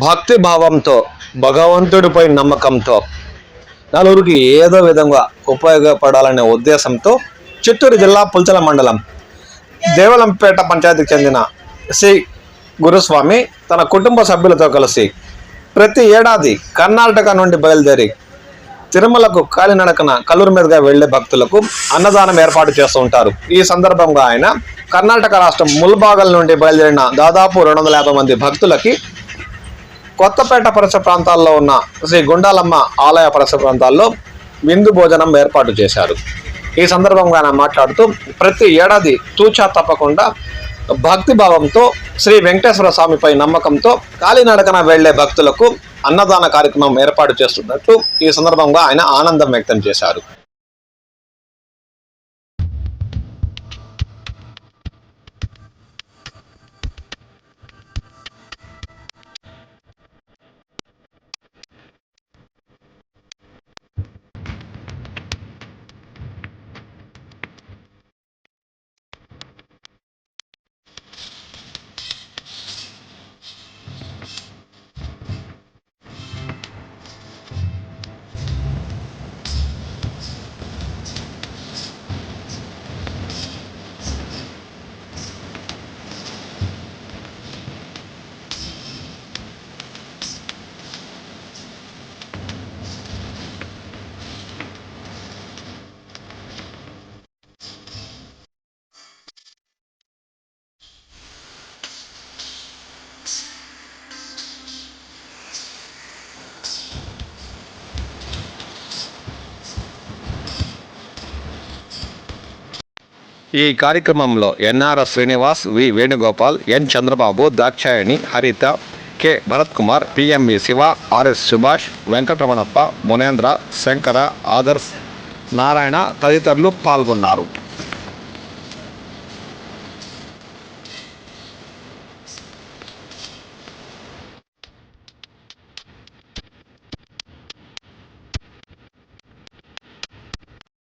భక్తి భావంతో భగవంతుడిపై నమ్మకంతో నలుగురికి ఏదో విధంగా ఉపయోగపడాలనే ఉద్దేశంతో చిత్తూరు జిల్లా పుల్చల మండలం దేవలంపేట పంచాయతీకి చెందిన శ్రీ గురుస్వామి తన కుటుంబ సభ్యులతో కలిసి ప్రతి ఏడాది కర్ణాటక నుండి బయలుదేరి తిరుమలకు కాలినడకన కల్లూరు మీదుగా వెళ్లే భక్తులకు అన్నదానం ఏర్పాటు చేస్తూ ఉంటారు. ఈ సందర్భంగా ఆయన కర్ణాటక రాష్ట్రం ముల్బాగల్ నుండి బయలుదేరిన దాదాపు 250 మంది భక్తులకి కొత్తపేట పరిసర ప్రాంతాల్లో ఉన్న శ్రీ గుండాలమ్మ ఆలయ పరిసర ప్రాంతాల్లో విందు భోజనం ఏర్పాటు చేశారు. ఈ సందర్భంగా ఆయన మాట్లాడుతూ ప్రతి ఏడాది తూచా తప్పకుండా భక్తి భావంతో శ్రీ వెంకటేశ్వర స్వామిపై నమ్మకంతో కాలినడకన వెళ్లే భక్తులకు అన్నదాన కార్యక్రమం ఏర్పాటు చేస్తున్నట్లు ఈ సందర్భంగా ఆయన ఆనందం వ్యక్తం చేశారు. ఈ కార్యక్రమంలో ఎన్ఆర్ఎస్ శ్రీనివాస్, వి వేణుగోపాల్, ఎన్ చంద్రబాబు, దాక్షాయణి, హరిత, K Bharat Kumar, PMV Shiva, RS Subhash, Venkataramanappa, Munendra, Shankara, Adarsh, Narayana తదితరులు పాల్గొన్నారు.